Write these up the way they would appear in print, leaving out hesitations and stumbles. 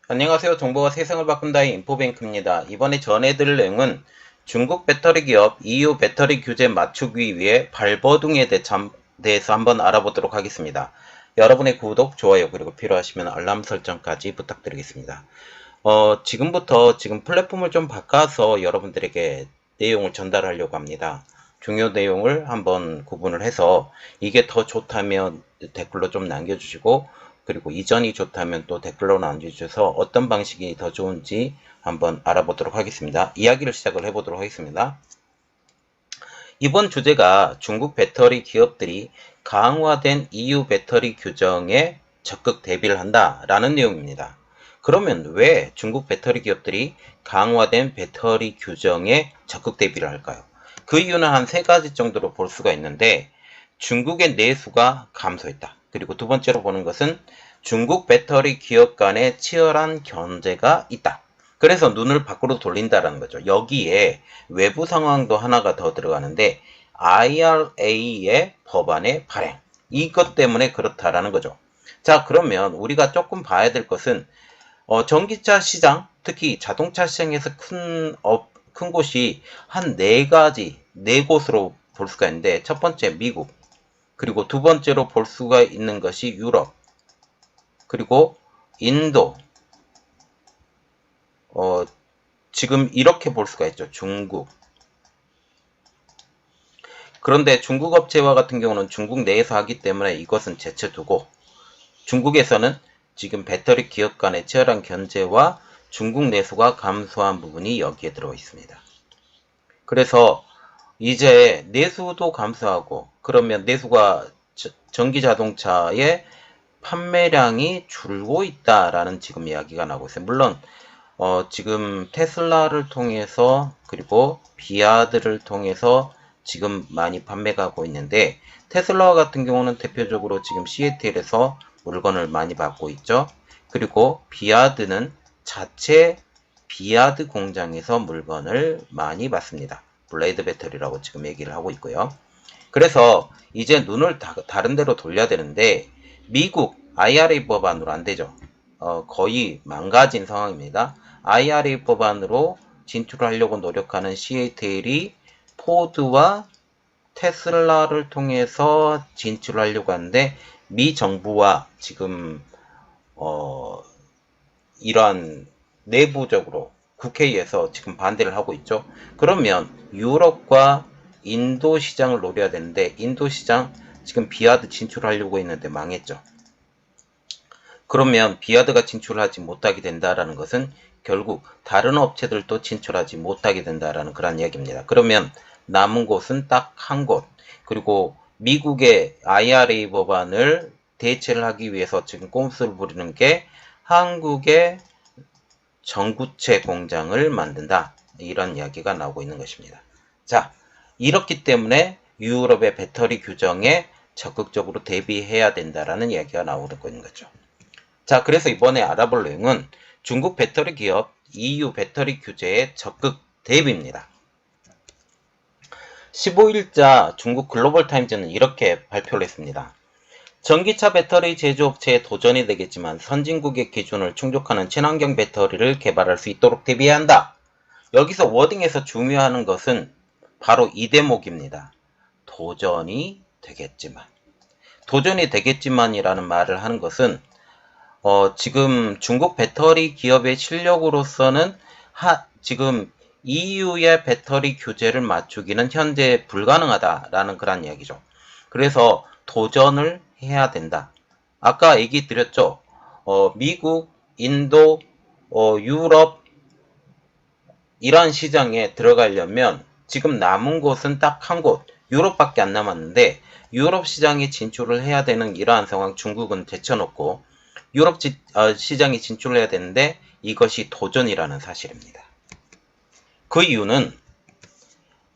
안녕하세요. 정보가 세상을 바꾼다의 인포뱅크입니다. 이번에 전해드릴 내용은 중국 배터리 기업 EU 배터리 규제 맞추기 위해 발버둥에 대해서 한번 알아보도록 하겠습니다. 여러분의 구독, 좋아요, 그리고 필요하시면 알람 설정까지 부탁드리겠습니다. 지금부터 플랫폼을 좀 바꿔서 여러분들에게 내용을 전달하려고 합니다. 중요 내용을 한번 구분을 해서 이게 더 좋다면 댓글로 좀 남겨주시고, 그리고 이전이 좋다면 또 댓글로 남겨주셔서 어떤 방식이 더 좋은지 한번 알아보도록 하겠습니다. 이야기를 시작을 해보도록 하겠습니다. 이번 주제가 중국 배터리 기업들이 강화된 EU 배터리 규정에 적극 대비를 한다라는 내용입니다. 그러면 왜 중국 배터리 기업들이 강화된 배터리 규정에 적극 대비를 할까요? 그 이유는 한 세 가지 정도로 볼 수가 있는데, 중국의 내수가 감소했다. 그리고 두 번째로 보는 것은 중국 배터리 기업 간의 치열한 견제가 있다. 그래서 눈을 밖으로 돌린다라는 거죠. 여기에 외부 상황도 하나가 더 들어가는데 IRA의 법안의 발행. 이것 때문에 그렇다라는 거죠. 자, 그러면 우리가 조금 봐야 될 것은 전기차 시장, 특히 자동차 시장에서 큰 곳이 한 네 곳으로 볼 수가 있는데, 첫 번째 미국, 그리고 두 번째로 볼 수가 있는 것이 유럽, 그리고 인도, 지금 이렇게 볼 수가 있죠. 중국. 그런데 중국 업체와 같은 경우는 중국 내에서 하기 때문에 이것은 제쳐두고, 중국에서는 지금 배터리 기업 간의 치열한 견제와 중국 내수가 감소한 부분이 여기에 들어 있습니다. 그래서 이제 내수도 감소하고, 그러면 내수가 전기 자동차의 판매량이 줄고 있다라는 지금 이야기가 나오고 있어요. 물론 지금 테슬라를 통해서, 그리고 비아드를 통해서 지금 많이 판매가 하고 있는데, 테슬라 같은 경우는 대표적으로 지금 CATL에서 물건을 많이 받고 있죠. 그리고 비아드는 자체 비아드 공장에서 물건을 많이 받습니다. 블레이드 배터리라고 지금 얘기를 하고 있고요. 그래서 이제 눈을 다른 데로 돌려야 되는데, 미국 IRA 법안으로 안 되죠. 거의 망가진 상황입니다. IRA 법안으로 진출하려고 노력하는 CATL이 포드와 테슬라를 통해서 진출하려고 하는데, 미 정부와 지금 이러한 내부적으로 국회에서 지금 반대를 하고 있죠. 그러면 유럽과 인도 시장을 노려야 되는데, 인도 시장 지금 비아드 진출하려고 했는데 망했죠. 그러면 비아드가 진출하지 못하게 된다라는 것은 결국 다른 업체들도 진출하지 못하게 된다라는 그런 이야기입니다. 그러면 남은 곳은 딱 한 곳, 그리고 미국의 IRA 법안을 대체를 하기 위해서 지금 꼼수를 부리는 게 한국의 전구체 공장을 만든다, 이런 이야기가 나오고 있는 것입니다. 자, 이렇기 때문에 유럽의 배터리 규정에 적극적으로 대비해야 된다라는 이야기가 나오고 있는 거죠. 자, 그래서 이번에 알아볼 내용은 중국 배터리 기업 EU 배터리 규제에 적극 대비입니다. 15일자 중국 글로벌 타임즈는 이렇게 발표를 했습니다. 전기차 배터리 제조업체에 도전이 되겠지만 선진국의 기준을 충족하는 친환경 배터리를 개발할 수 있도록 대비해야 한다. 여기서 워딩에서 중요한 것은 바로 이 대목입니다. 도전이 되겠지만. 도전이 되겠지만이라는 말을 하는 것은 지금 중국 배터리 기업의 실력으로서는 지금 EU의 배터리 규제를 맞추기는 현재 불가능하다라는 그런 이야기죠. 그래서 도전을 해야 된다. 아까 얘기 드렸죠. 미국, 인도, 유럽, 이런 시장에 들어가려면 지금 남은 곳은 딱 한 곳, 유럽밖에 안 남았는데, 유럽 시장에 진출을 해야 되는 이러한 상황 중국은 제쳐놓고 유럽 시장에 진출을 해야 되는데, 이것이 도전이라는 사실입니다. 그 이유는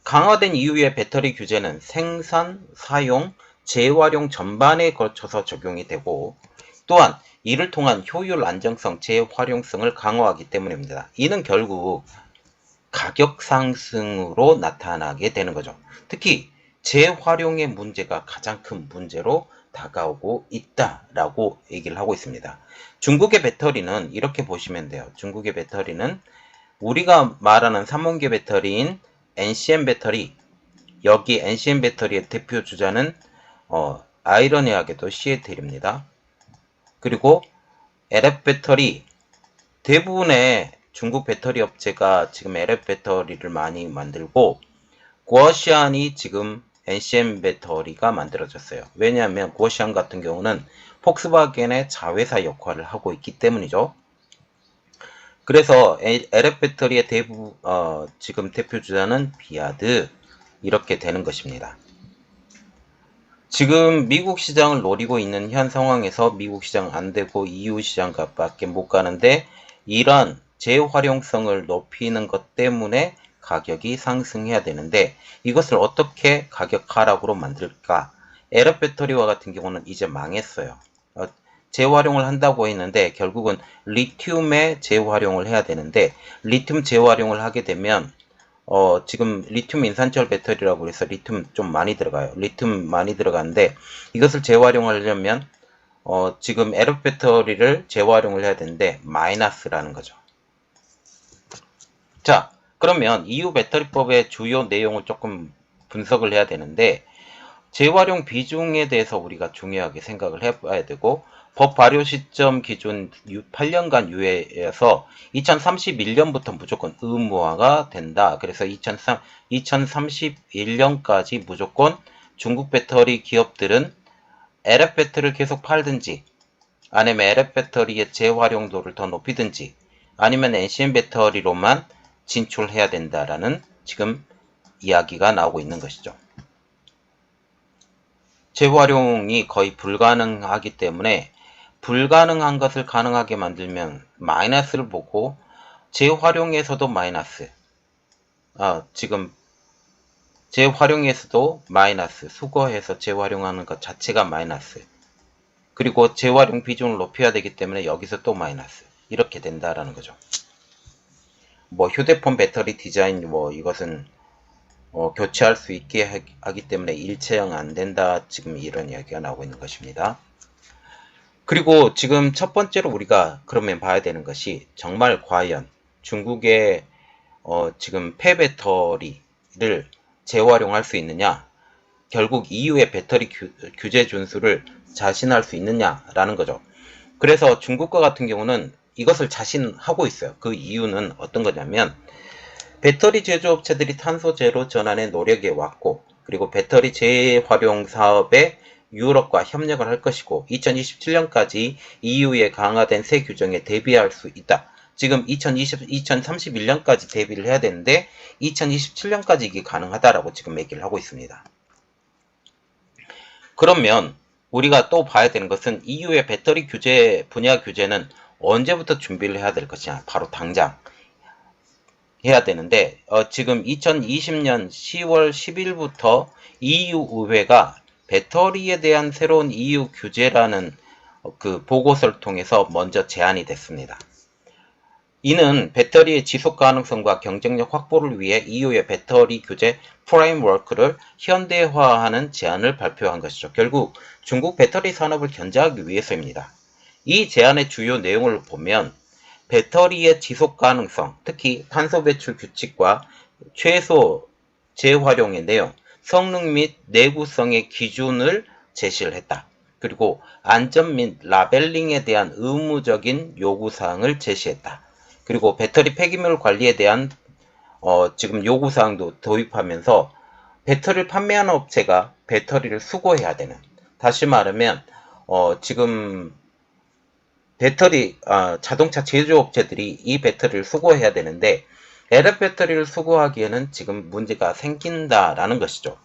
강화된 이후의 배터리 규제는 생산, 사용, 재활용 전반에 걸쳐서 적용이 되고, 또한 이를 통한 효율, 안정성, 재활용성을 강화하기 때문입니다. 이는 결국 가격 상승으로 나타나게 되는 거죠. 특히 재활용의 문제가 가장 큰 문제로 다가오고 있다라고 얘기를 하고 있습니다. 중국의 배터리는 이렇게 보시면 돼요. 중국의 배터리는 우리가 말하는 3원계 배터리인 NCM 배터리, 여기 NCM 배터리의 대표 주자는 아이러니하게도 시애틀입니다. 그리고 LF 배터리, 대부분의 중국 배터리 업체가 지금 LF 배터리를 많이 만들고 구어시안이 지금 NCM 배터리가 만들어졌어요. 왜냐하면 구어시안 같은 경우는 폭스바겐의 자회사 역할을 하고 있기 때문이죠. 그래서 LF 배터리의 지금 대표 주자는 비아드, 이렇게 되는 것입니다. 지금 미국 시장을 노리고 있는 현 상황에서 미국 시장 안 되고 EU 시장밖에 못 가는데, 이런 재활용성을 높이는 것 때문에 가격이 상승해야 되는데, 이것을 어떻게 가격 하락으로 만들까? LF 배터리와 같은 경우는 이제 망했어요. 재활용을 한다고 했는데 결국은 리튬에 재활용을 해야 되는데, 리튬 재활용을 하게 되면 지금 리튬 인산철 배터리라고 해서 리튬 좀 많이 들어가요. 리튬 많이 들어가는데, 이것을 재활용하려면 지금 LF 배터리를 재활용을 해야 되는데 마이너스라는 거죠. 자, 그러면 EU 배터리법의 주요 내용을 조금 분석을 해야 되는데, 재활용 비중에 대해서 우리가 중요하게 생각을 해봐야 되고, 법 발효 시점 기준 8년간 유예에서 2031년부터 무조건 의무화가 된다. 그래서 2031년까지 무조건 중국 배터리 기업들은 LF 배터리를 계속 팔든지, 아니면 LF 배터리의 재활용도를 더 높이든지, 아니면 NCM 배터리로만 진출해야 된다라는 지금 이야기가 나오고 있는 것이죠. 재활용이 거의 불가능하기 때문에 불가능한 것을 가능하게 만들면 마이너스를 보고, 재활용에서도 마이너스, 지금 재활용에서도 마이너스, 수거해서 재활용하는 것 자체가 마이너스, 그리고 재활용 비중을 높여야 되기 때문에 여기서 또 마이너스, 이렇게 된다라는 거죠. 뭐 휴대폰 배터리 디자인, 이것은 교체할 수 있게 하기 때문에 일체형 안 된다, 지금 이런 이야기가 나오고 있는 것입니다. 그리고 지금 첫 번째로 우리가 그러면 봐야 되는 것이, 정말 과연 중국의 지금 폐배터리를 재활용할 수 있느냐, 결국 EU의 배터리 규제 준수를 자신할 수 있느냐라는 거죠. 그래서 중국과 같은 경우는 이것을 자신하고 있어요. 그 이유는 어떤 거냐면, 배터리 제조업체들이 탄소 제로 전환에 노력해 왔고, 그리고 배터리 재활용 사업에 유럽과 협력을 할 것이고, 2027년까지 EU의 강화된 새 규정에 대비할 수 있다. 지금 2031년까지 대비를 해야 되는데 2027년까지 이게 가능하다라고 지금 얘기를 하고 있습니다. 그러면 우리가 또 봐야 되는 것은, EU의 배터리 규제, 분야 규제는 언제부터 준비를 해야 될 것이냐, 바로 당장 해야 되는데, 지금 2020년 10월 10일부터 EU 의회가 배터리에 대한 새로운 EU 규제라는 그 보고서를 통해서 먼저 제안이 됐습니다. 이는 배터리의 지속 가능성과 경쟁력 확보를 위해 EU의 배터리 규제 프레임워크를 현대화하는 제안을 발표한 것이죠. 결국 중국 배터리 산업을 견제하기 위해서입니다. 이 제안의 주요 내용을 보면, 배터리의 지속 가능성, 특히 탄소 배출 규칙과 최소 재활용의 내용, 성능 및 내구성의 기준을 제시를 했다. 그리고 안전 및 라벨링에 대한 의무적인 요구사항을 제시했다. 그리고 배터리 폐기물 관리에 대한 지금 요구사항도 도입하면서, 배터리를 판매하는 업체가 배터리를 수거해야 되는, 다시 말하면 지금 배터리 자동차 제조업체들이 이 배터리를 수거해야 되는데, LF 배터리를 수거하기에는 지금 문제가 생긴다라는 것이죠.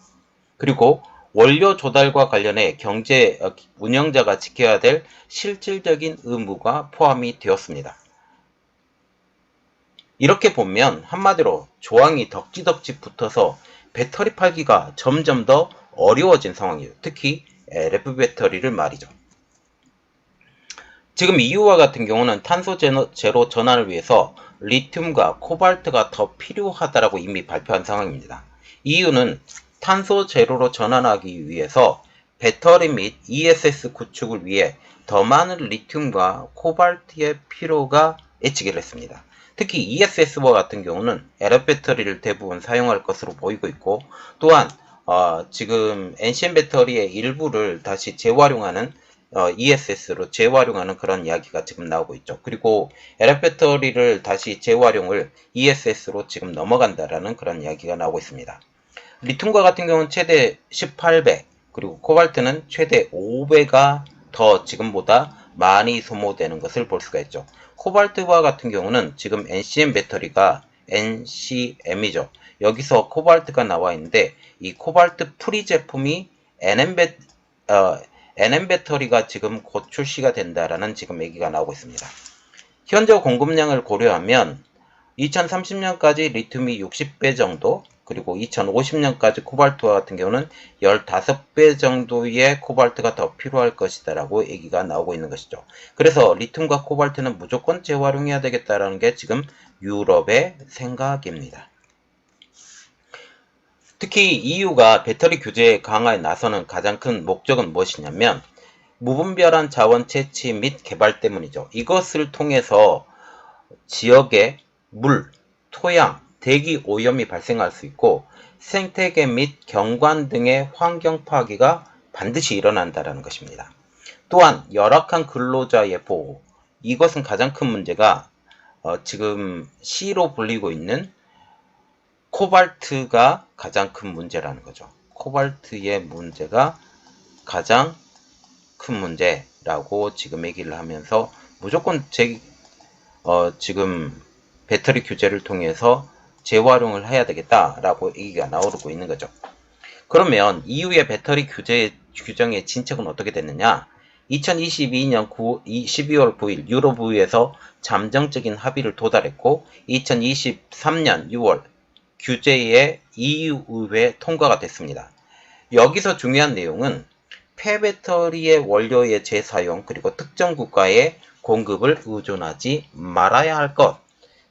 그리고 원료 조달과 관련해 경제 운영자가 지켜야 될 실질적인 의무가 포함이 되었습니다. 이렇게 보면 한마디로 조항이 덕지덕지 붙어서 배터리 팔기가 점점 더 어려워진 상황이에요. 특히 LF 배터리를 말이죠. 지금 EU와 같은 경우는 탄소 제로 전환을 위해서 리튬과 코발트가 더 필요하다라고 이미 발표한 상황입니다. EU는 탄소 제로로 전환하기 위해서 배터리 및 ESS 구축을 위해 더 많은 리튬과 코발트의 필요가 예측을 했습니다. 특히 ESS와 같은 경우는 LF 배터리를 대부분 사용할 것으로 보이고 있고, 또한 지금 NCM 배터리의 일부를 다시 재활용하는 ESS로 재활용하는 그런 이야기가 지금 나오고 있죠. 그리고 LF 배터리를 다시 재활용을 ESS로 지금 넘어간다라는 그런 이야기가 나오고 있습니다. 리튬과 같은 경우는 최대 18배, 그리고 코발트는 최대 5배가 더 지금보다 많이 소모되는 것을 볼 수가 있죠. 코발트와 같은 경우는 지금 NCM 배터리가 NCM이죠. 여기서 코발트가 나와 있는데, 이 코발트 프리 제품이 NM 배터리가 지금 곧 출시가 된다라는 지금 얘기가 나오고 있습니다. 현재 공급량을 고려하면 2030년까지 리튬이 60배 정도, 그리고 2050년까지 코발트와 같은 경우는 15배 정도의 코발트가 더 필요할 것이다 라고 얘기가 나오고 있는 것이죠. 그래서 리튬과 코발트는 무조건 재활용해야 되겠다라는 게 지금 유럽의 생각입니다. 특히 EU가 배터리 규제 강화에 나서는 가장 큰 목적은 무엇이냐면 무분별한 자원 채취 및 개발 때문이죠. 이것을 통해서 지역의 물, 토양, 대기 오염이 발생할 수 있고 생태계 및 경관 등의 환경 파괴가 반드시 일어난다는 것입니다. 또한 열악한 근로자의 보호, 이것은 가장 큰 문제가 지금 C로 불리고 있는 코발트가 가장 큰 문제라는 거죠. 코발트의 문제가 가장 큰 문제라고 지금 얘기를 하면서 무조건 지금 배터리 규제를 통해서 재활용을 해야 되겠다라고 얘기가 나오고 있는 거죠. 그러면 EU의 배터리 규정의 진척은 어떻게 됐느냐? 2022년 12월 9일 유로부에서 잠정적인 합의를 도달했고 2023년 6월 규제의 EU 의회 통과가 됐습니다. 여기서 중요한 내용은 폐배터리의 원료의 재사용, 그리고 특정 국가의 공급을 의존하지 말아야 할 것,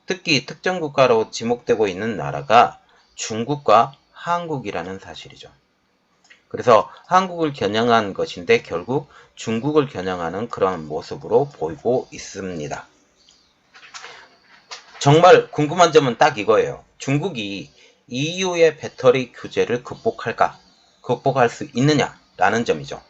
특히 특정 국가로 지목되고 있는 나라가 중국과 한국이라는 사실이죠. 그래서 한국을 겨냥한 것인데 결국 중국을 겨냥하는 그런 모습으로 보이고 있습니다. 정말 궁금한 점은 딱 이거예요. 중국이 EU의 배터리 규제를 극복할까? 극복할 수 있느냐라는 점이죠.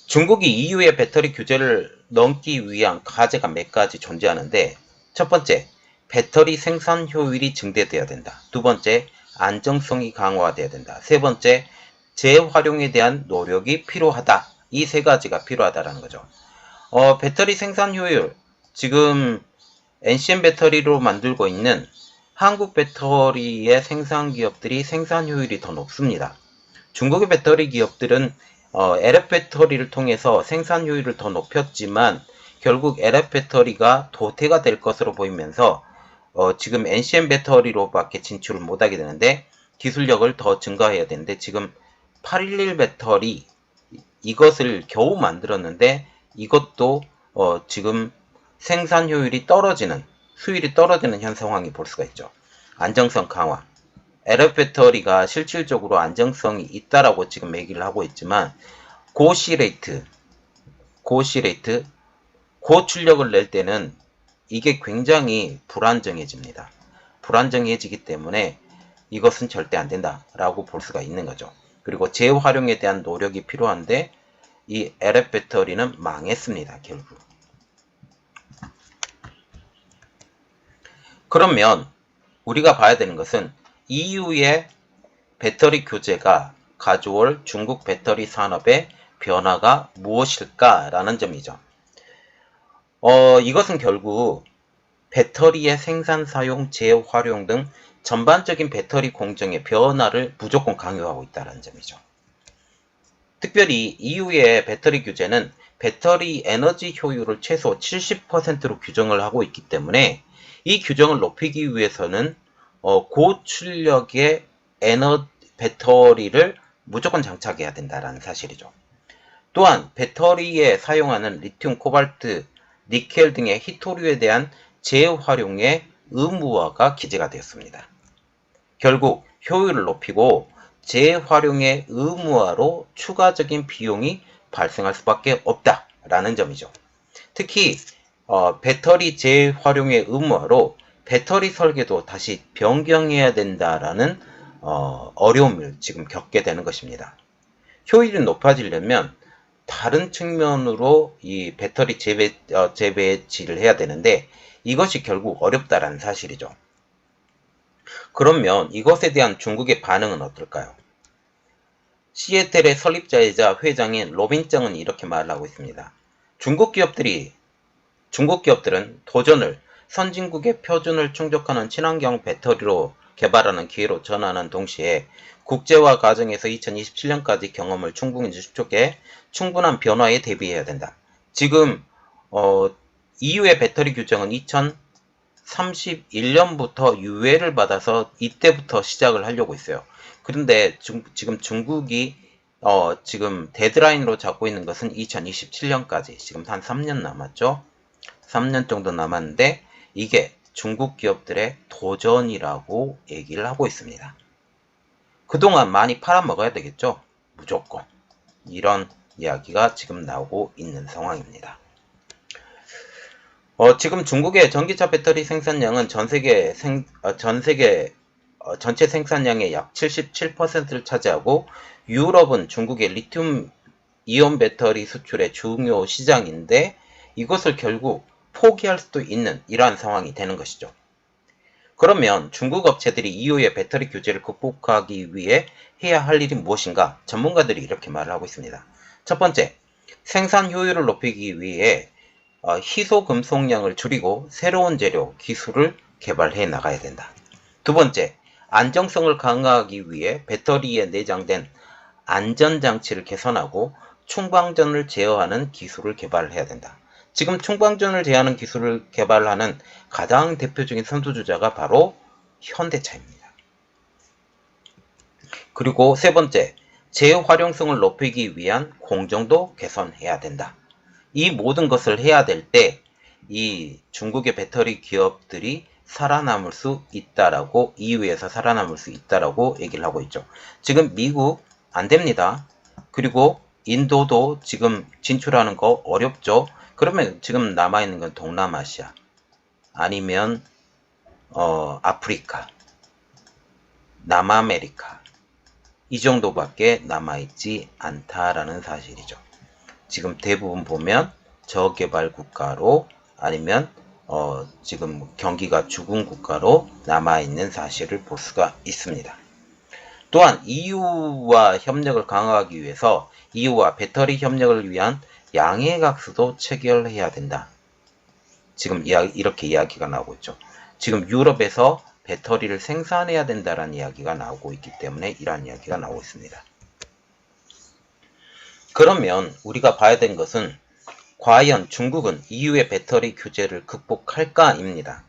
중국이 EU의 배터리 규제를 넘기 위한 과제가 몇 가지 존재하는데, 첫 번째, 배터리 생산 효율이 증대되어야 된다. 두 번째, 안정성이 강화되어야 된다. 세 번째, 재활용에 대한 노력이 필요하다. 이 세 가지가 필요하다라는 거죠. 배터리 생산 효율, 지금 NCM 배터리로 만들고 있는 한국 배터리의 생산 기업들이 생산 효율이 더 높습니다. 중국의 배터리 기업들은 LF 배터리를 통해서 생산 효율을 더 높였지만 결국 LF 배터리가 도태가 될 것으로 보이면서 지금 NCM 배터리로밖에 진출을 못하게 되는데 기술력을 더 증가해야 되는데 지금 811 배터리 이것을 겨우 만들었는데 이것도 지금 생산 효율이 떨어지는, 수율이 떨어지는 현 상황이 볼 수가 있죠. 안정성 강화. LF 배터리가 실질적으로 안정성이 있다라고 지금 얘기를 하고 있지만 고시레이트, 고출력을 낼 때는 이게 굉장히 불안정해집니다. 불안정해지기 때문에 이것은 절대 안 된다라고 볼 수가 있는 거죠. 그리고 재활용에 대한 노력이 필요한데 이 LF 배터리는 망했습니다. 결국. 그러면 우리가 봐야 되는 것은 EU의 배터리 규제가 가져올 중국 배터리 산업의 변화가 무엇일까라는 점이죠. 이것은 결국 배터리의 생산, 사용, 재활용 등 전반적인 배터리 공정의 변화를 무조건 강요하고 있다는 점이죠. 특별히 EU의 배터리 규제는 배터리 에너지 효율을 최소 70%로 규정을 하고 있기 때문에 이 규정을 높이기 위해서는 고출력의 배터리를 무조건 장착해야 된다는 사실이죠. 또한 배터리에 사용하는 리튬, 코발트, 니켈 등의 희토류에 대한 재활용의 의무화가 기재가 되었습니다. 결국 효율을 높이고 재활용의 의무화로 추가적인 비용이 발생할 수밖에 없다라는 점이죠. 특히 배터리 재활용의 의무화로 배터리 설계도 다시 변경해야 된다라는 어려움을 지금 겪게 되는 것입니다. 효율이 높아지려면 다른 측면으로 이 배터리 재배치를 해야 되는데 이것이 결국 어렵다라는 사실이죠. 그러면 이것에 대한 중국의 반응은 어떨까요? 시애틀의 설립자이자 회장인 로빈정은 이렇게 말을 하고 있습니다. 중국 기업들은 도전을 선진국의 표준을 충족하는 친환경 배터리로 개발하는 기회로 전환하는 동시에 국제화 과정에서 2027년까지 경험을 충분히 축적해 충분한 변화에 대비해야 된다. 지금 EU의 배터리 규정은 2031년부터 유예를 받아서 이때부터 시작을 하려고 있어요. 그런데 지금 중국이 지금 데드라인으로 잡고 있는 것은 2027년까지 지금 한 3년 남았죠. 3년 정도 남았는데 이게 중국 기업들의 도전이라고 얘기를 하고 있습니다. 그동안 많이 팔아먹어야 되겠죠. 무조건. 이런 이야기가 지금 나오고 있는 상황입니다. 지금 중국의 전기차 배터리 생산량은 전체 생산량의 약 77%를 차지하고 유럽은 중국의 리튬 이온 배터리 수출의 중요 시장인데 이것을 결국 포기할 수도 있는 이러한 상황이 되는 것이죠. 그러면 중국 업체들이 EU의 배터리 규제를 극복하기 위해 해야 할 일이 무엇인가? 전문가들이 이렇게 말을 하고 있습니다. 첫 번째, 생산 효율을 높이기 위해 희소 금속량을 줄이고 새로운 재료, 기술을 개발해 나가야 된다. 두 번째, 안정성을 강화하기 위해 배터리에 내장된 안전장치를 개선하고 충방전을 제어하는 기술을 개발해야 된다. 지금 충방전을 제어하는 기술을 개발하는 가장 대표적인 선두주자가 바로 현대차입니다. 그리고 세 번째, 재활용성을 높이기 위한 공정도 개선해야 된다. 이 모든 것을 해야 될 때 이 중국의 배터리 기업들이 살아남을 수 있다라고 EU에서 살아남을 수 있다라고 얘기를 하고 있죠. 지금 미국 안 됩니다. 그리고 인도도 지금 진출하는 거 어렵죠. 그러면 지금 남아있는 건 동남아시아 아니면 아프리카, 남아메리카 이 정도밖에 남아있지 않다라는 사실이죠. 지금 대부분 보면 저개발 국가로 아니면 지금 경기가 죽은 국가로 남아있는 사실을 볼 수가 있습니다. 또한 EU와 협력을 강화하기 위해서 EU와 배터리 협력을 위한 양해각서도 체결해야 된다. 지금 이렇게 이야기가 나오고 있죠. 지금 유럽에서 배터리를 생산해야 된다는 이야기가 나오고 있기 때문에 이러한 이야기가 나오고 있습니다. 그러면 우리가 봐야 되는 것은 과연 중국은 EU의 배터리 규제를 극복할까입니다.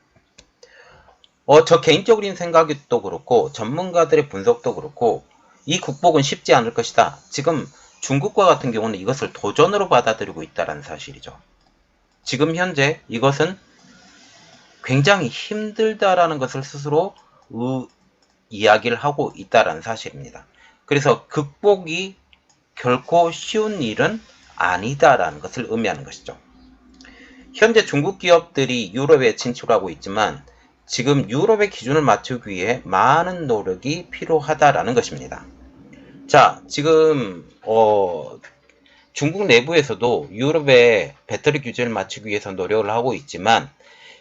저 개인적인 생각도 그렇고 전문가들의 분석도 그렇고 이 극복은 쉽지 않을 것이다. 지금 중국과 같은 경우는 이것을 도전으로 받아들이고 있다는 사실이죠. 지금 현재 이것은 굉장히 힘들다라는 것을 스스로 이야기를 하고 있다는 사실입니다. 그래서 극복이 결코 쉬운 일은 아니다라는 것을 의미하는 것이죠. 현재 중국 기업들이 유럽에 진출하고 있지만 지금 유럽의 기준을 맞추기 위해 많은 노력이 필요하다라는 것입니다. 자, 지금 중국 내부에서도 유럽의 배터리 규제를 맞추기 위해서 노력을 하고 있지만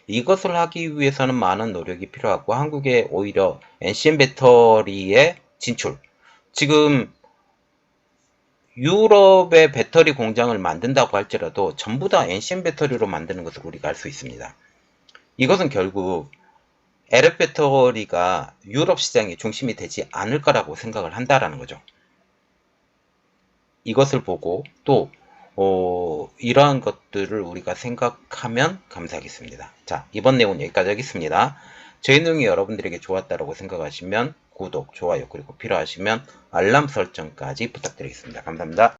이것을 하기 위해서는 많은 노력이 필요하고 한국의 오히려 NCM 배터리의 진출, 지금 유럽의 배터리 공장을 만든다고 할지라도 전부 다 NCM 배터리로 만드는 것을 우리가 알 수 있습니다. 이것은 결국 LF 배터리가 유럽 시장의 중심이 되지 않을 거라고 생각을 한다라는 거죠. 이것을 보고 또 이러한 것들을 우리가 생각하면 감사하겠습니다. 자, 이번 내용은 여기까지 하겠습니다. 저희 내용이 여러분들에게 좋았다고 생각하시면 구독, 좋아요, 그리고 필요하시면 알람 설정까지 부탁드리겠습니다. 감사합니다.